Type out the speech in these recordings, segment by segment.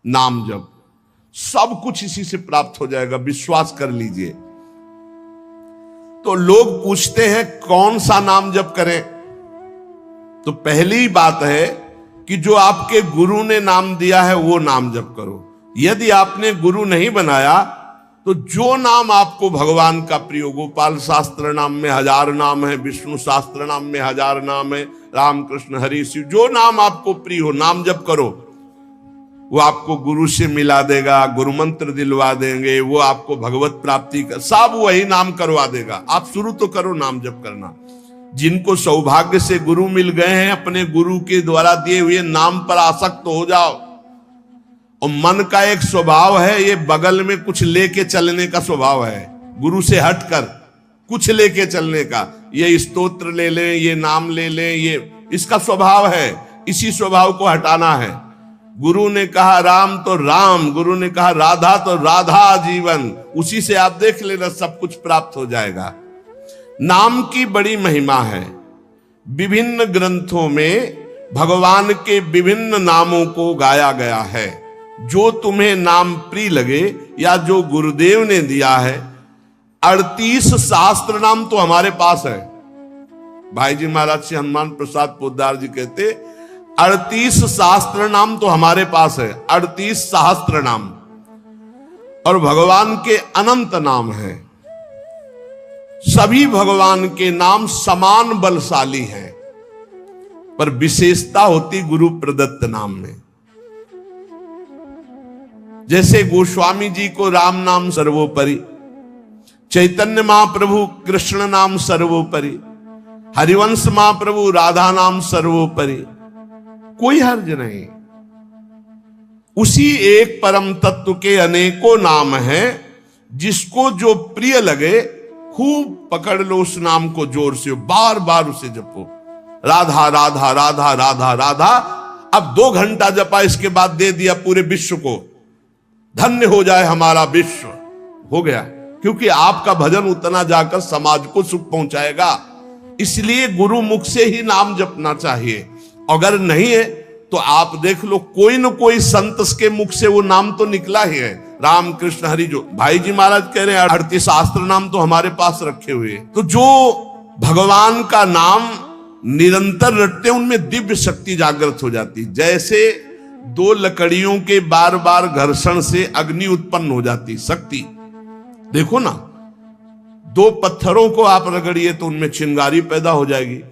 नाम जप, सब कुछ इसी से प्राप्त हो जाएगा, विश्वास कर लीजिए। तो लोग पूछते हैं कौन सा नाम जप करें, तो पहली बात है कि जो आपके गुरु ने नाम दिया है वो नाम जप करो। यदि आपने गुरु नहीं बनाया तो जो नाम आपको भगवान का प्रिय, गोपाल शास्त्र नाम में 1000 नाम है, विष्णु शास्त्र नाम में 1000 नाम है, रामकृष्ण हरि शिव, जो नाम आपको प्रिय हो नाम जप करो। वो आपको गुरु से मिला देगा, गुरु मंत्र दिलवा देंगे, वो आपको भगवत प्राप्ति का सब वही नाम करवा देगा। आप शुरू तो करो नाम जप करना। जिनको सौभाग्य से गुरु मिल गए हैं, अपने गुरु के द्वारा दिए हुए नाम पर आसक्त हो जाओ। और मन का एक स्वभाव है, ये बगल में कुछ लेके चलने का स्वभाव है, गुरु से हटकर कुछ लेके चलने का। ये स्तोत्र ले लें, ये नाम ले लें, ये इसका स्वभाव है। इसी स्वभाव को हटाना है। गुरु ने कहा राम तो राम, गुरु ने कहा राधा तो राधा जीवन, उसी से आप देख लेना सब कुछ प्राप्त हो जाएगा। नाम की बड़ी महिमा है। विभिन्न ग्रंथों में भगवान के विभिन्न नामों को गाया गया है। जो तुम्हें नाम प्रिय लगे या जो गुरुदेव ने दिया है। 38 शास्त्र नाम तो हमारे पास है। भाई जी महाराज से हनुमान प्रसाद पोद्दार जी कहते 38 शास्त्र नाम तो हमारे पास है, 38 सहस्त्र नाम। और भगवान के अनंत नाम हैं। सभी भगवान के नाम समान बलशाली हैं, पर विशेषता होती गुरु प्रदत्त नाम में। जैसे गोस्वामी जी को राम नाम सर्वोपरि, चैतन्य महाप्रभु कृष्ण नाम सर्वोपरि, हरिवंश महाप्रभु राधा नाम सर्वोपरि, कोई हर्ज नहीं। उसी एक परम तत्व के अनेकों नाम हैं। जिसको जो प्रिय लगे खूब पकड़ लो उस नाम को, जोर से बार बार उसे जपो। राधा राधा राधा राधा राधा। अब 2 घंटा जपा, इसके बाद दे दिया पूरे विश्व को, धन्य हो जाए हमारा विश्व, हो गया। क्योंकि आपका भजन उतना जाकर समाज को सुख पहुंचाएगा। इसलिए गुरु मुख से ही नाम जपना चाहिए। अगर नहीं है तो आप देख लो, कोई न कोई संत के मुख से वो नाम तो निकला ही है। राम कृष्ण हरि, जो भाई जी महाराज कह रहे हैं 38 शास्त्र नाम तो हमारे पास रखे हुए। तो जो भगवान का नाम निरंतर रटते हैं उनमें दिव्य शक्ति जागृत हो जाती। जैसे 2 लकड़ियों के बार बार घर्षण से अग्नि उत्पन्न हो जाती शक्ति। देखो ना, 2 पत्थरों को आप रगड़िए तो उनमें चिंगारी पैदा हो जाएगी।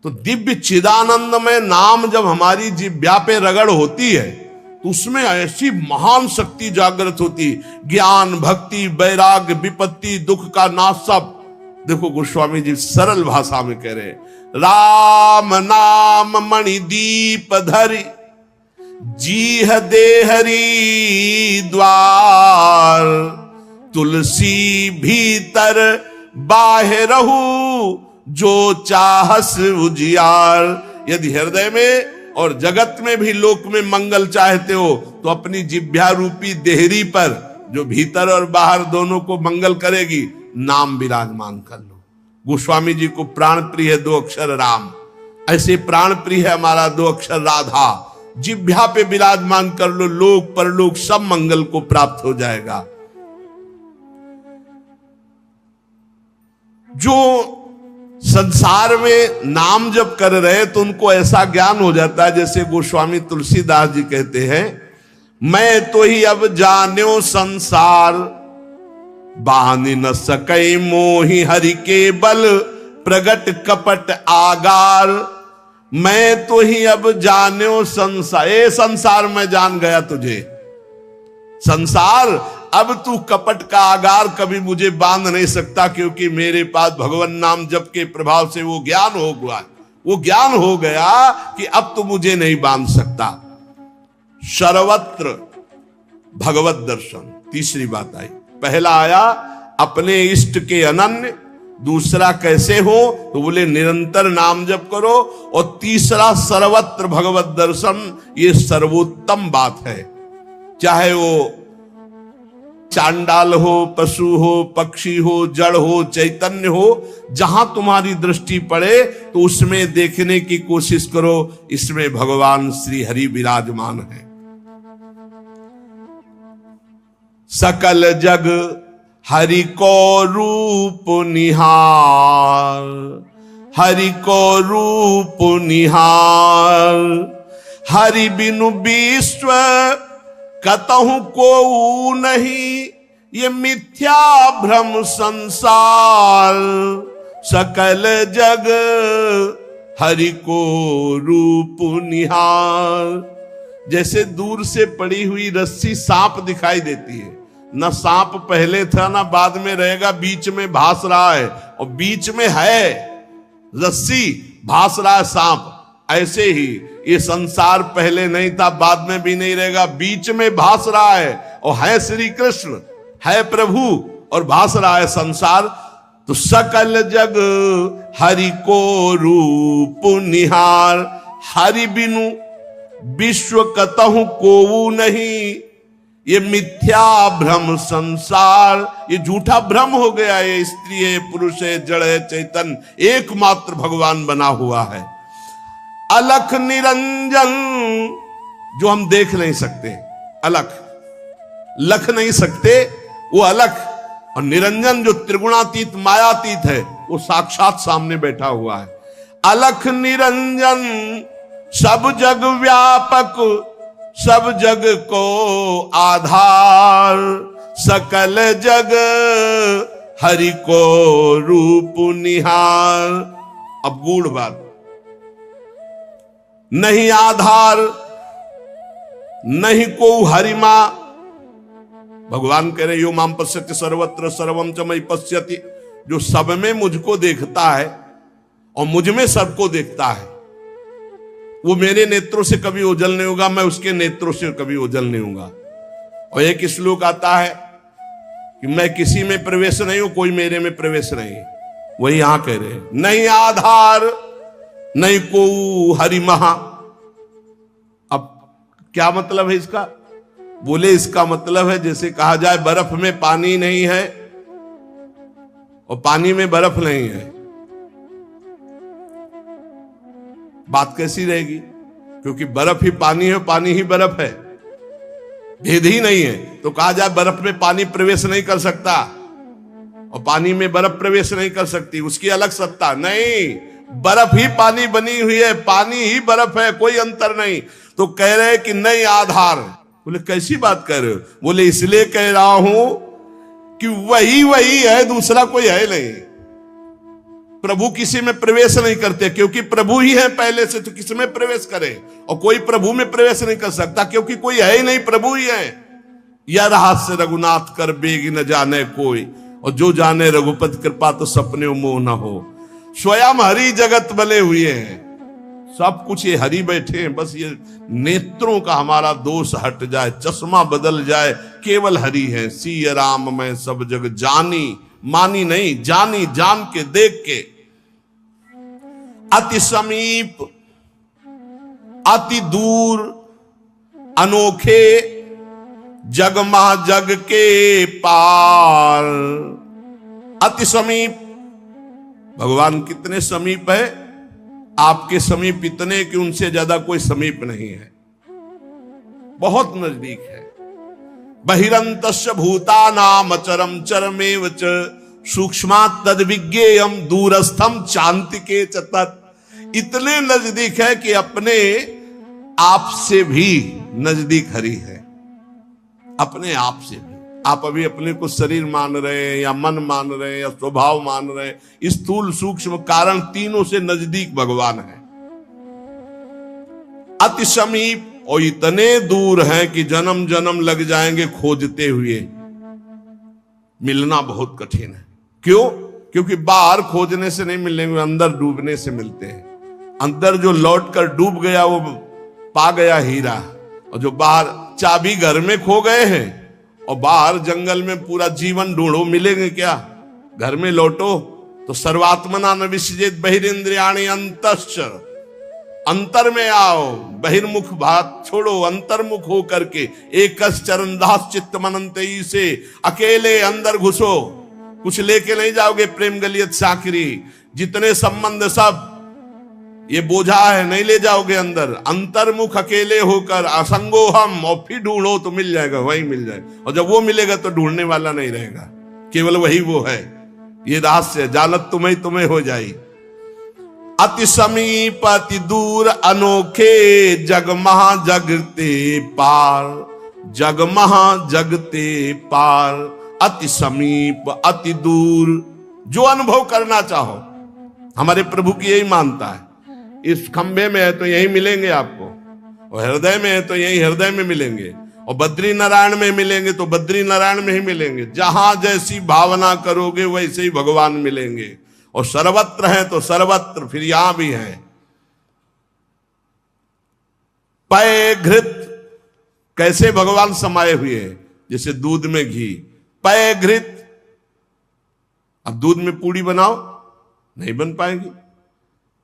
तो दिव्य चिदानंद में नाम जब हमारी जिह्वा पे रगड़ होती है तो उसमें ऐसी महान शक्ति जागृत होती। ज्ञान, भक्ति, वैराग्य, विपत्ति, दुख का नाश सब। देखो गोस्वामी जी सरल भाषा में कह रहे, राम नाम मणि दीप धरि, जीह दे हरि द्वार, तुलसी भीतर बाहरहु, जो चाहस उजियार। यदि हृदय में और जगत में भी लोक में मंगल चाहते हो तो अपनी जिह्वा रूपी देहरी पर, जो भीतर और बाहर दोनों को मंगल करेगी, नाम विराजमान कर लो। गोस्वामी जी को प्राण प्रिय है 2 अक्षर राम, ऐसे प्राण प्रिय है हमारा 2 अक्षर राधा। जिह्वा पे विराजमान कर लो, लोक परलोक सब मंगल को प्राप्त हो जाएगा। जो संसार में नाम जब कर रहे तो उनको ऐसा ज्ञान हो जाता है, जैसे गोस्वामी तुलसीदास जी कहते हैं, मैं तो ही अब जान्यो संसार, बानी न सकै मोहि हरि के बल, प्रगट कपट आगार। मैं तो ही अब जान्यो संसार, ए संसार मैं जान गया तुझे। संसार अब तू कपट का आगार कभी मुझे बांध नहीं सकता, क्योंकि मेरे पास भगवान नाम जप के प्रभाव से वो ज्ञान हो गया। वो ज्ञान हो गया कि अब तो मुझे नहीं बांध सकता। सर्वत्र भगवत दर्शन, तीसरी बात आई। पहला आया अपने इष्ट के अनन्य, दूसरा कैसे हो तो बोले निरंतर नाम जप करो, और तीसरा सर्वत्र भगवत दर्शन। ये सर्वोत्तम बात है। चाहे वो चांडाल हो, पशु हो, पक्षी हो, जड़ हो, चैतन्य हो, जहां तुम्हारी दृष्टि पड़े तो उसमें देखने की कोशिश करो, इसमें भगवान श्री हरि विराजमान है। सकल जग हरि को रूप निहार, हरि को रूप निहार। हरि बिनु विश्व कतहु को नहीं, ये मिथ्या भ्रम संसार। सकल जग हरि को रूप निहार। जैसे दूर से पड़ी हुई रस्सी सांप दिखाई देती है, ना सांप पहले था ना बाद में रहेगा, बीच में भास रहा है, और बीच में है रस्सी, भास रहा है सांप। ऐसे ही ये संसार पहले नहीं था, बाद में भी नहीं रहेगा, बीच में भास रहा है, और है श्री कृष्ण, है प्रभु, और भास रहा है संसार। तो सकल जग हरि को रूप निहार। हरि बिनु विश्व कतहु कोऊ नहीं, ये मिथ्या भ्रम संसार। ये झूठा भ्रम हो गया, ये स्त्री है, पुरुष है, जड़ है, चैतन्य एकमात्र भगवान बना हुआ है। अलख निरंजन, जो हम देख नहीं सकते, अलख लख नहीं सकते, वो अलख। और निरंजन जो त्रिगुणातीत मायातीत है, वो साक्षात सामने बैठा हुआ है। अलख निरंजन सब जग व्यापक, सब जग को आधार। सकल जग हरि को रूप निहार। अब गूढ़ बात, नहीं आधार नहीं को हरिमा। भगवान कह रहे यो माम पश्यति सर्वत्र सर्वम च मयि पश्यति। जो सब में मुझको देखता है और मुझ में सबको देखता है, वो मेरे नेत्रों से कभी ओझल नहीं होगा, मैं उसके नेत्रों से कभी ओझल नहीं होगा। और एक श्लोक आता है कि मैं किसी में प्रवेश नहीं हूं, कोई मेरे में प्रवेश नहीं। वही यहां कह रहे हैं, नहीं आधार नहीं को हरि महा। अब क्या मतलब है इसका? बोले इसका मतलब है जैसे कहा जाए बर्फ में पानी नहीं है और पानी में बर्फ नहीं है, बात कैसी रहेगी? क्योंकि बर्फ ही पानी है, पानी ही बर्फ है, भेद ही नहीं है। तो कहा जाए बर्फ में पानी प्रवेश नहीं कर सकता और पानी में बर्फ प्रवेश नहीं कर सकती, उसकी अलग सत्ता नहीं। बर्फ ही पानी बनी हुई है, पानी ही बर्फ है, कोई अंतर नहीं। तो कह रहे कि नहीं आधार। बोले कैसी बात कर रहे हो? बोले इसलिए कह रहा हूं कि वही है, दूसरा कोई है नहीं। प्रभु किसी में प्रवेश नहीं करते क्योंकि प्रभु ही है पहले से, तो किसी में प्रवेश करे? और कोई प्रभु में प्रवेश नहीं कर सकता क्योंकि कोई है ही नहीं, प्रभु ही है। या रहस्य रघुनाथ कर बेगी न जाने कोई, और जो जाने रघुपति कृपा तो सपने मोह न हो। स्वयं हरि जगत बले हुए हैं, सब कुछ ये हरि बैठे हैं। बस ये नेत्रों का हमारा दोष हट जाए, चश्मा बदल जाए, केवल हरि है। सिय राम मैं सब जग जानी, मानी नहीं, जानी, जान के, देख के। अति समीप अति दूर अनोखे, जग महाजग के पार। अति समीप, भगवान कितने समीप है? आपके समीप इतने कि उनसे ज्यादा कोई समीप नहीं है, बहुत नजदीक है। बहिरंतस्य भूतानाम अचरम चरमेव च सूक्ष्मात् तद विज्ञेयम दूरस्थम चान्तिके च तत्। इतने नजदीक है कि अपने आप से भी नजदीक हरि है, अपने आप से भी। आप अभी अपने को शरीर मान रहे हैं या मन मान रहे हैं या स्वभाव मान रहे हैं, स्थूल सूक्ष्म कारण तीनों से नजदीक भगवान है। अति समीप, और इतने दूर हैं कि जन्म जन्म लग जाएंगे खोजते हुए, मिलना बहुत कठिन है। क्यों? क्योंकि बाहर खोजने से नहीं मिलेंगे, अंदर डूबने से मिलते हैं। अंदर जो लौट कर डूब गया वो पा गया हीरा, और जो बाहर चाबी घर में खो गए हैं और बाहर जंगल में पूरा जीवन ढूंढो, मिलेंगे क्या? घर में लौटो तो सर्वात्मना न विसृजेत बहिरिंद्रियाणि अंतश्च। अंतर में आओ, बहिर्मुख बात छोड़ो, अंतर्मुख हो करके एक चरण दास चित्त मनंतई से अकेले अंदर घुसो। कुछ लेके नहीं जाओगे, प्रेम गलियत साकरी, जितने संबंध सब ये बोझा है, नहीं ले जाओगे अंदर। अंतर्मुख अकेले होकर असंगो हम, और फिर ढूंढो तो मिल जाएगा, वही मिल जाएगा। और जब वो मिलेगा तो ढूंढने वाला नहीं रहेगा, केवल वही वो है। ये रहस्य जानत तुम्हें हो जाई। अति समीप अति दूर अनोखे, जग महा जगते पार, जग महा जगते पार। अति समीप अति दूर, जो अनुभव करना चाहो, हमारे प्रभु की यही मानता है। इस खंबे में है तो यही मिलेंगे आपको, और हृदय में है तो यही हृदय में मिलेंगे, और बद्री नारायण में मिलेंगे तो बद्री नारायण में ही मिलेंगे। जहां जैसी भावना करोगे वैसे ही भगवान मिलेंगे। और सर्वत्र है तो सर्वत्र, फिर यहां भी है। पय घृत, कैसे भगवान समाये हुए हैं, जैसे दूध में घी। पय घृत, अब दूध में पूड़ी बनाओ, नहीं बन पाएगी।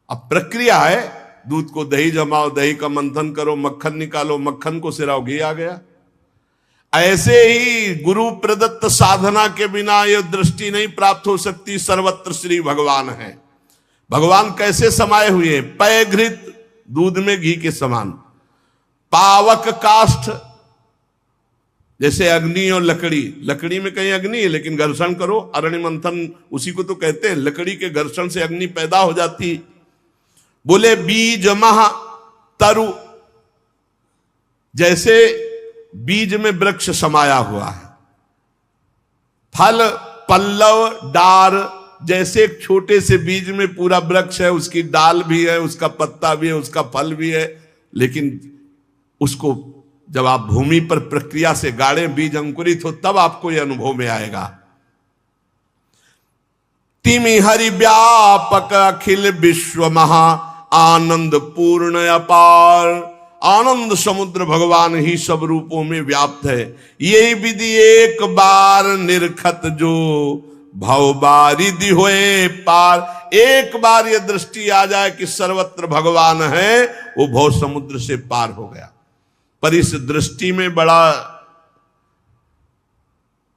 अब प्रक्रिया है, दूध को दही जमाओ, दही का मंथन करो, मक्खन निकालो, मक्खन को सिराओ, घी आ गया। ऐसे ही गुरु प्रदत्त साधना के बिना यह दृष्टि नहीं प्राप्त हो सकती। सर्वत्र श्री भगवान है। भगवान कैसे समाये हुए? पय घृत, दूध में घी के समान। पावक काष्ठ, जैसे अग्नि और लकड़ी। लकड़ी में कहीं अग्नि है, लेकिन घर्षण करो, अरण्य मंथन उसी को तो कहते हैं। लकड़ी के घर्षण से अग्नि पैदा हो जाती। बोले बीज महा तरु, जैसे बीज में वृक्ष समाया हुआ है। फल पल्लव डार, जैसे एक छोटे से बीज में पूरा वृक्ष है, उसकी डाल भी है, उसका पत्ता भी है, उसका फल भी है। लेकिन उसको जब आप भूमि पर प्रक्रिया से गाड़े, बीज अंकुरित हो, तब आपको यह अनुभव में आएगा। तिमि हरि व्यापक अखिल विश्व महा, आनंद पूर्ण अपार। आनंद समुद्र भगवान ही सब रूपों में व्याप्त है। यही विधि एक बार निरखत जो, भव बारिधि होए पार। एक बार यह दृष्टि आ जाए कि सर्वत्र भगवान है, वो भव समुद्र से पार हो गया। पर इस दृष्टि में बड़ा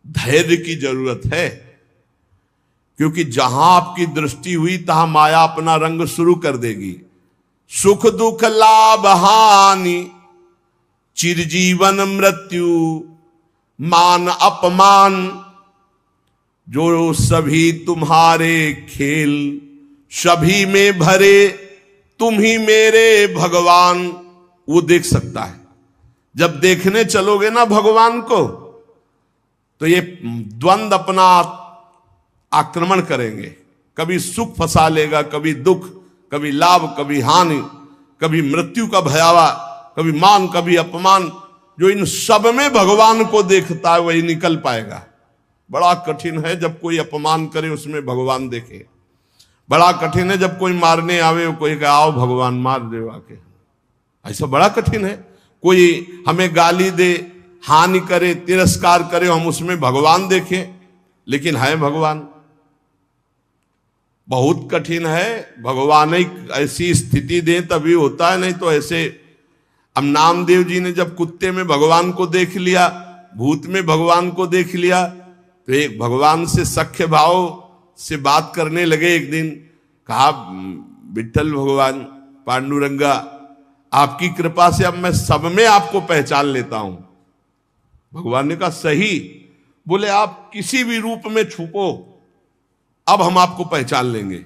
धैर्य की जरूरत है, क्योंकि जहां आपकी दृष्टि हुई तहां माया अपना रंग शुरू कर देगी। सुख दुख लाभ हानि, चिरजीवन मृत्यु, मान अपमान, जो सभी तुम्हारे खेल, सभी में भरे तुम ही मेरे भगवान, वो देख सकता है। जब देखने चलोगे ना भगवान को, तो ये द्वंद अपना आक्रमण करेंगे। कभी सुख फंसा लेगा, कभी दुख, कभी लाभ, कभी हानि, कभी मृत्यु का भयावा, कभी मान, कभी अपमान। जो इन सब में भगवान को देखता है वही निकल पाएगा। बड़ा कठिन है जब कोई अपमान करे उसमें भगवान देखे। बड़ा कठिन है जब कोई मारने आवे, कोई कहे आओ भगवान मार दे आके। ऐसा बड़ा कठिन है। कोई हमें गाली दे, हानि करे, तिरस्कार करे, हम उसमें भगवान देखें, लेकिन है भगवान। बहुत कठिन है। भगवान एक ऐसी स्थिति दे तभी होता है, नहीं तो ऐसे। अब नामदेव जी ने जब कुत्ते में भगवान को देख लिया, भूत में भगवान को देख लिया, तो एक भगवान से सख्य भाव से बात करने लगे। एक दिन कहा, विठ्ठल भगवान, पांडुरंगा, आपकी कृपा से अब मैं सब में आपको पहचान लेता हूं। भगवान ने कहा सही। बोले आप किसी भी रूप में छुपो, अब हम आपको पहचान लेंगे।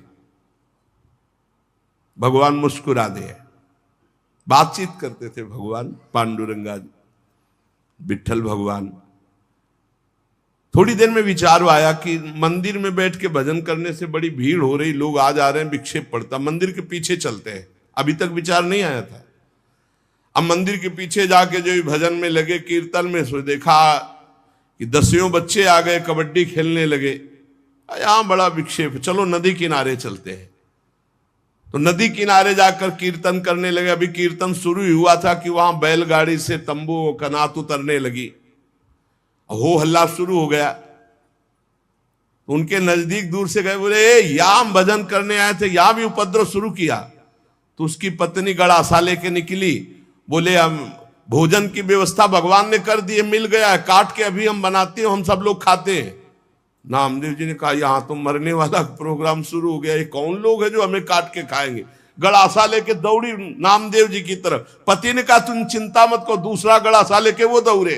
भगवान मुस्कुरा दिए। बातचीत करते थे भगवान पांडुरंगा विठ्ठल भगवान। थोड़ी देर में विचार आया कि मंदिर में बैठ के भजन करने से बड़ी भीड़ हो रही, लोग आ जा रहे हैं, विक्षेप पड़ता, मंदिर के पीछे चलते हैं। अभी तक विचार नहीं आया था। अब मंदिर के पीछे जाके जो भजन में लगे, कीर्तन में, सो देखा कि 10 बच्चे आ गए, कबड्डी खेलने लगे। यहां बड़ा विक्षेप, चलो नदी किनारे चलते हैं। तो नदी किनारे जाकर कीर्तन करने लगे। अभी कीर्तन शुरू ही हुआ था कि वहां बैलगाड़ी से तंबू कनात उतरने लगी, हो हल्ला शुरू हो गया। उनके नजदीक दूर से गए, बोले यहां हम भजन करने आए थे, यहां भी उपद्रव शुरू किया। तो उसकी पत्नी गड़ासा लेके निकली। बोले हम भोजन की व्यवस्था भगवान ने कर दी है, मिल गया है, काट के अभी हम बनाते हैं, हम सब लोग खाते हैं। नामदेव जी ने कहा यहां तो मरने वाला प्रोग्राम शुरू हो गया, ये कौन लोग है जो हमें काट के खाएंगे। गड़ासा लेके दौड़ी नामदेव जी की तरफ। पति ने कहा तुम चिंता मत करो, दूसरा गड़ासा लेके वो दौड़े।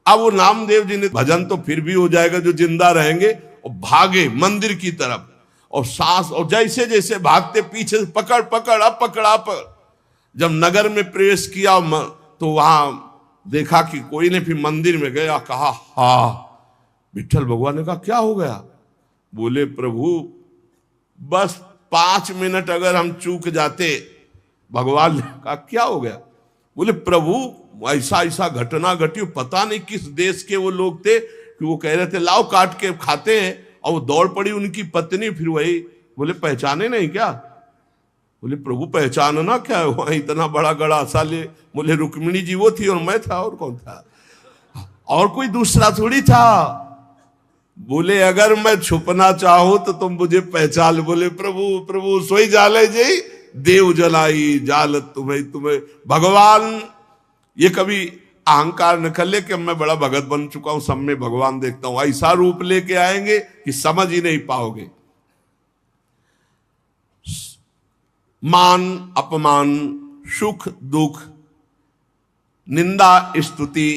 अब वो नामदेव जी ने भजन तो फिर भी हो जाएगा जो जिंदा रहेंगे, और भागे मंदिर की तरफ, और सांस, और जैसे जैसे भागते पीछे से पकड़ पकड़ अब पकड़ आप। जब नगर में प्रवेश किया तो वहां देखा कि कोई ने, फिर मंदिर में गया, कहा हा। विठल भगवान ने कहा क्या हो गया? बोले प्रभु बस 5 मिनट अगर हम चूक जाते। भगवान ने कहा क्या हो गया? बोले प्रभु ऐसा ऐसा घटना घटी, पता नहीं किस देश के वो लोग थे कि वो कह रहे थे लाओ काट के खाते हैं, और वो दौड़ पड़ी उनकी पत्नी, फिर वही। बोले पहचाने नहीं क्या? बोले प्रभु पहचानना क्या है, वहां इतना बड़ा गड़ासा ले। बोले रुक्मिणी जी वो थी और मैं था, और कौन था? और कोई दूसरा थोड़ी था। बोले अगर मैं छुपना चाहूं तो तुम मुझे पहचान। बोले प्रभु प्रभु सोई जाले जी देव जलाई जाल तुम्हें तुम्हें। भगवान ये कभी अहंकार न कर ले कि मैं बड़ा भगत बन चुका हूं, सब में भगवान देखता हूं। ऐसा रूप लेके आएंगे कि समझ ही नहीं पाओगे। मान अपमान, सुख दुख, निंदा स्तुति,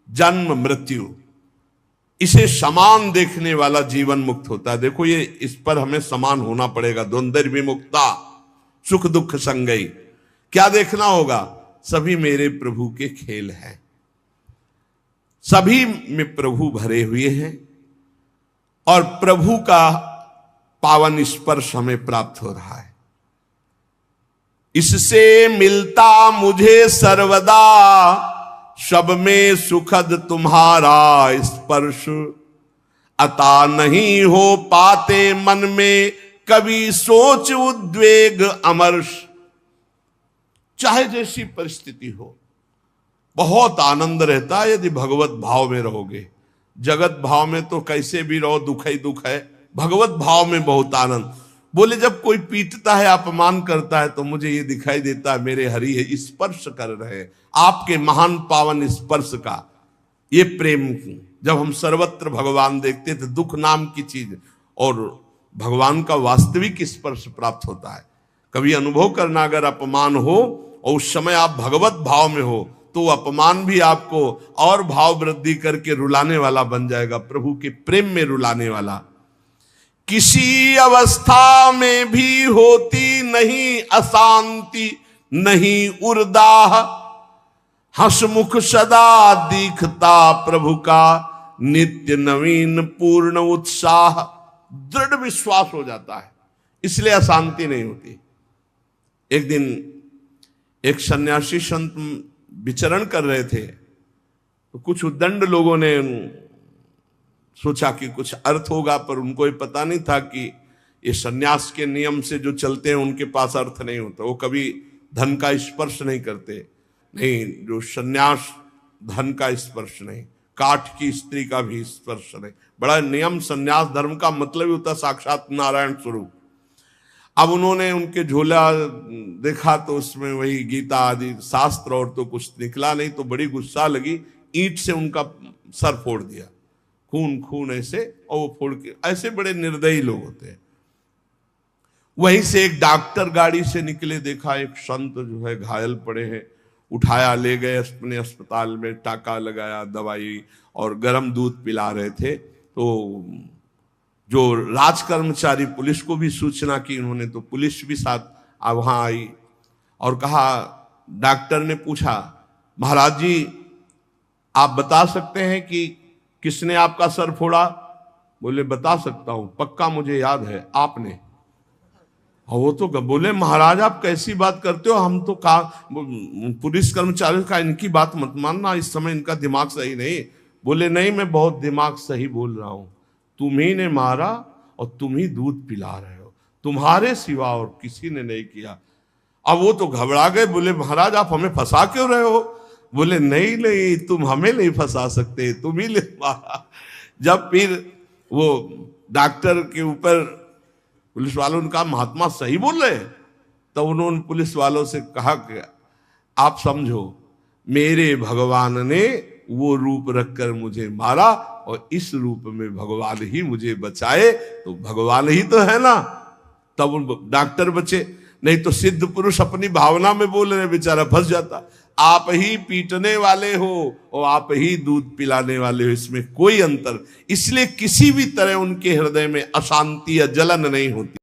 जन्म मृत्यु, इसे समान देखने वाला जीवन मुक्त होता है। देखो ये, इस पर हमें समान होना पड़ेगा। द्वंद्व विमुक्ता, सुख दुख संगई। क्या देखना होगा? सभी मेरे प्रभु के खेल हैं, सभी में प्रभु भरे हुए हैं, और प्रभु का पावन स्पर्श हमें प्राप्त हो रहा है। इससे मिलता मुझे सर्वदा, सब में सुखद तुम्हारा स्पर्श। अता नहीं हो पाते मन में कभी सोच उद्वेग अमर्ष। चाहे जैसी परिस्थिति हो, बहुत आनंद रहता है यदि भगवत भाव में रहोगे। जगत भाव में तो कैसे भी रहो दुख ही दुख है, भगवत भाव में बहुत आनंद। बोले जब कोई पीटता है, अपमान करता है, तो मुझे ये दिखाई देता है मेरे हरि है स्पर्श कर रहे हैं, आपके महान पावन स्पर्श का ये प्रेम। जब हम सर्वत्र भगवान देखते थे, दुख नाम की चीज और भगवान का वास्तविक स्पर्श प्राप्त होता है। कभी अनुभव करना, अगर अपमान हो और उस समय आप भगवत भाव में हो, तो अपमान भी आपको और भाव वृद्धि करके रुलाने वाला बन जाएगा, प्रभु के प्रेम में रुलाने वाला। किसी अवस्था में भी होती नहीं अशांति, नहीं उर्दाह, हंसमुख सदा दिखता प्रभु का, नित्य नवीन पूर्ण उत्साह। दृढ़ विश्वास हो जाता है, इसलिए अशांति नहीं होती। एक दिन एक सन्यासी संत विचरण कर रहे थे, तो कुछ उद्दंड लोगों ने सोचा कि कुछ अर्थ होगा, पर उनको ये पता नहीं था कि ये सन्यास के नियम से जो चलते हैं उनके पास अर्थ नहीं होता। वो कभी धन का स्पर्श नहीं करते, नहीं, जो सन्यास धन का स्पर्श नहीं, काठ की स्त्री का भी स्पर्श नहीं। बड़ा नियम, सन्यास धर्म का मतलब ही होता साक्षात नारायण स्वरूप। अब उन्होंने उनके झोला देखा तो उसमें वही गीता आदि शास्त्र, और तो कुछ निकला नहीं, तो बड़ी गुस्सा लगी, ईंट से उनका सर फोड़ दिया, खून खून ऐसे, और वो फोड़ के। ऐसे बड़े निर्दयी लोग होते हैं। वहीं से एक डॉक्टर गाड़ी से निकले, देखा एक संत जो है घायल पड़े हैं, उठाया ले गए अपने अस्पताल में, टाका लगाया, दवाई और गर्म दूध पिला रहे थे। तो जो राज कर्मचारी पुलिस को भी सूचना की उन्होंने, तो पुलिस भी साथ वहां आई और कहा, डॉक्टर ने पूछा महाराज जी आप बता सकते हैं कि किसने आपका सर फोड़ा? बोले बता सकता हूं, पक्का मुझे याद है आपने। और वो तो बोले महाराज आप कैसी बात करते हो, हम तो पुलिस कर्मचारी का इनकी बात मत मानना, इस समय इनका दिमाग सही नहीं। बोले नहीं, मैं बहुत दिमाग सही बोल रहा हूं, तुम्ही ने मारा और तुम ही दूध पिला रहे हो, तुम्हारे सिवा और किसी ने नहीं किया। अब वो तो घबरा गए, बोले महाराज आप हमें फंसा क्यों रहे हो? बोले नहीं नहीं, तुम हमें नहीं फंसा सकते, तुम ही ले मारा। जब फिर वो डॉक्टर के ऊपर पुलिस वालों ने कहा महात्मा सही बोल रहे, तो उन्होंने पुलिस वालों से कहा कि आप समझो मेरे भगवान ने वो रूप रखकर मुझे मारा और इस रूप में भगवान ही मुझे बचाए, तो भगवान ही तो है ना। तब डॉक्टर बचे। नहीं तो सिद्ध पुरुष अपनी भावना में बोल रहे, बेचारा फंस जाता। आप ही पीटने वाले हो और आप ही दूध पिलाने वाले हो, इसमें कोई अंतर। इसलिए किसी भी तरह उनके हृदय में अशांति या जलन नहीं होती।